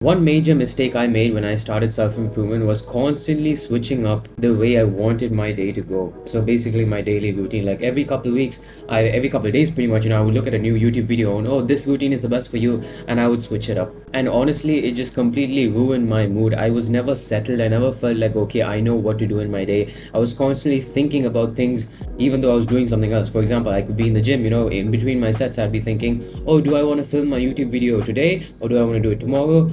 One major mistake I made when I started self improvement was constantly switching up the way I wanted my day to go. So basically, my daily routine, like every couple of weeks, every couple of days, pretty much, I would look at a new YouTube video and oh, this routine is the best for you, and I would switch it up. And honestly, it just completely ruined my mood. I was never settled. I never felt like okay, I know what to do in my day. I was constantly thinking about things, even though I was doing something else. For example, I could be in the gym, in between my sets, I'd be thinking, oh, do I want to film my YouTube video today or do I want to do it tomorrow?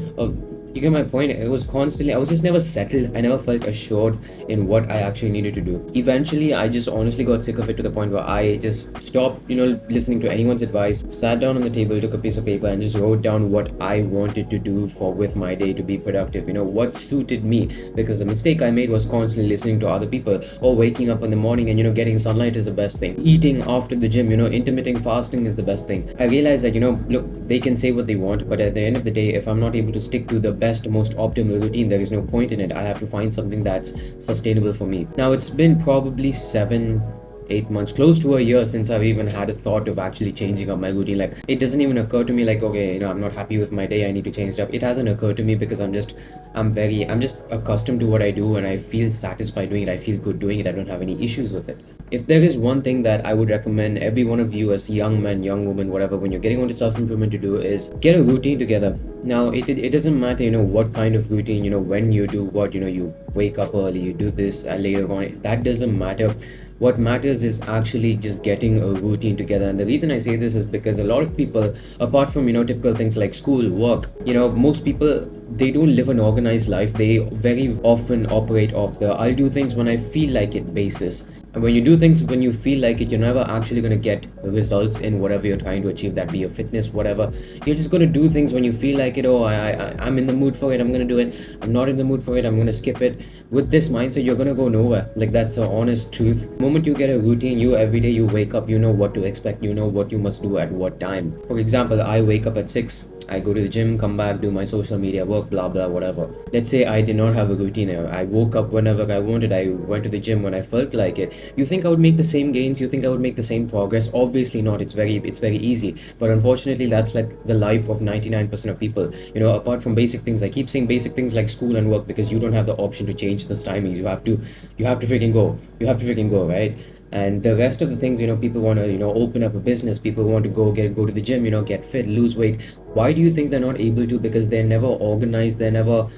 You get my point. It was constantly, I was just never settled. I never felt assured in what I actually needed to do. Eventually, I just honestly got sick of it to the point where I just stopped, listening to anyone's advice, sat down on the table, took a piece of paper, and just wrote down what I wanted to do for with my day to be productive. What suited me. Because the mistake I made was constantly listening to other people, or waking up in the morning and getting sunlight is the best thing. Eating after the gym, intermittent fasting is the best thing. I realized that look, they can say what they want, but at the end of the day, if I'm not able to stick to the best, most optimal routine, there is no point in it. I have to find something that's sustainable for me. Now, it's been probably 7, 8 months, close to a year since I've even had a thought of actually changing up my routine. Like, it doesn't even occur to me like, okay, I'm not happy with my day, I need to change it up. It hasn't occurred to me because I'm just accustomed to what I do, and I feel satisfied doing it. I feel good doing it. I don't have any issues with it. If there is one thing that I would recommend every one of you as young men, young women, whatever, when you're getting onto self-improvement to do is get a routine together. Now, it doesn't matter, what kind of routine, when you do what, you wake up early, you do this later on. That doesn't matter. What matters is actually just getting a routine together. And the reason I say this is because a lot of people, apart from typical things like school, work, most people, they don't live an organized life. They very often operate off the I'll do things when I feel like it basis. And when you do things when you feel like it, you're never actually going to get results in whatever you're trying to achieve, that be your fitness, whatever. You're just going to do things when you feel like it. Oh, I'm in the mood for it, I'm going to do it. I'm not in the mood for it, I'm going to skip it. With this mindset, you're going to go nowhere. Like, that's the honest truth. The moment you get a routine, you every day you wake up, you know what to expect, you know what you must do at what time. For example, I wake up at 6, I go to the gym, come back, do my social media work, blah blah, whatever. Let's say I did not have a routine. I woke up whenever I wanted. I went to the gym when I felt like it. You think I would make the same gains? You think I would make the same progress? Obviously not. It's very easy. But unfortunately, that's like the life of 99% of people. Apart from basic things, I keep saying basic things like school and work because you don't have the option to change this timings. You have to freaking go. You have to freaking go, right? And the rest of the things, people want to open up a business, people want to go to the gym, get fit, lose weight. Why do you think they're not able to? Because they're never organized, they're never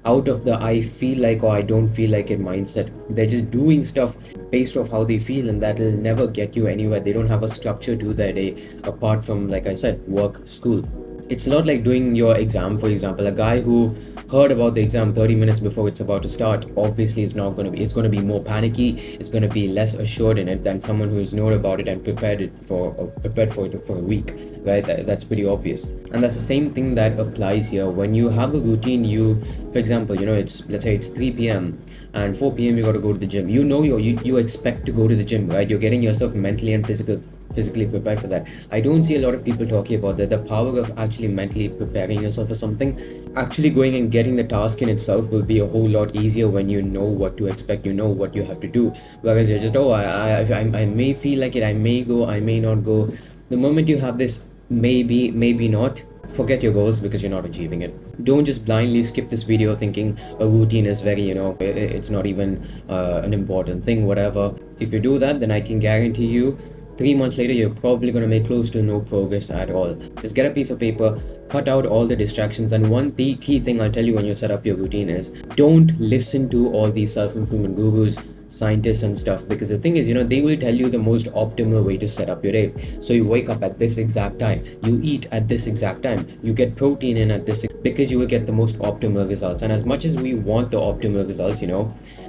out of the I feel like or I don't feel like it mindset. They're just doing stuff based off how they feel, and that'll never get you anywhere. They don't have a structure to their day apart from, like I said, work, school. It's a lot like doing your exam. For example, a guy who heard about the exam 30 minutes before it's about to start, obviously it's going to be more panicky, it's going to be less assured in it than someone who's known about it and prepared for it for a week, right? That's pretty obvious. And that's the same thing that applies here. When you have a routine, for example, it's, let's say it's 3 p.m. and 4 p.m. you got to go to the gym. You expect to go to the gym, right? You're getting yourself mentally and physically prepared for that. I don't see a lot of people talking about that. The power of actually mentally preparing yourself for something, actually going and getting the task in itself will be a whole lot easier when you know what to expect, you know what you have to do. Whereas you're just, oh, I may feel like it, I may go, I may not go. The moment you have this maybe not, forget your goals because you're not achieving it. Don't just blindly skip this video thinking a routine is very, it's not even an important thing, whatever. If you do that, then I can guarantee you 3 months later, you're probably going to make close to no progress at all. Just get a piece of paper, cut out all the distractions, and one key thing I'll tell you when you set up your routine is don't listen to all these self-improvement gurus, scientists and stuff, because the thing is, they will tell you the most optimal way to set up your day. So you wake up at this exact time, you eat at this exact time, you get protein in at this, because you will get the most optimal results. And as much as we want the optimal results,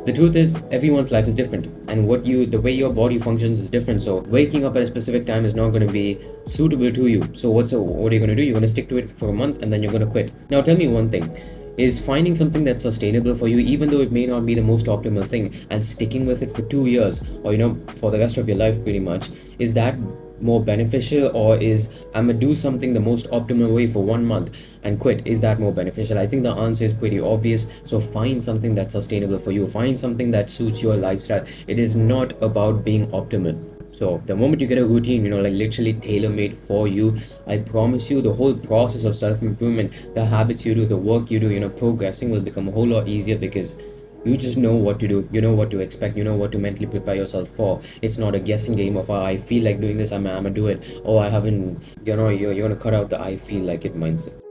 the truth is everyone's life is different, and the way your body functions is different. So waking up at a specific time is not going to be suitable to you. So what are you going to do? You're going to stick to it for a month and then you're going to quit. Now tell me one thing, is finding something that's sustainable for you, even though it may not be the most optimal thing, and sticking with it for 2 years or for the rest of your life pretty much, is that more beneficial, or is I'm gonna do something the most optimal way for 1 month and quit, is that more beneficial? I think the answer is pretty obvious. So find something that's sustainable for you, find something that suits your lifestyle. It is not about being optimal. So the moment you get a routine, like literally tailor-made for you, I promise you the whole process of self-improvement, the habits you do, the work you do, progressing will become a whole lot easier because you just know what to do, you know what to expect, you know what to mentally prepare yourself for. It's not a guessing game of, I feel like doing this, I'm gonna do it. Oh, I haven't, you're gonna cut out the I feel like it mindset.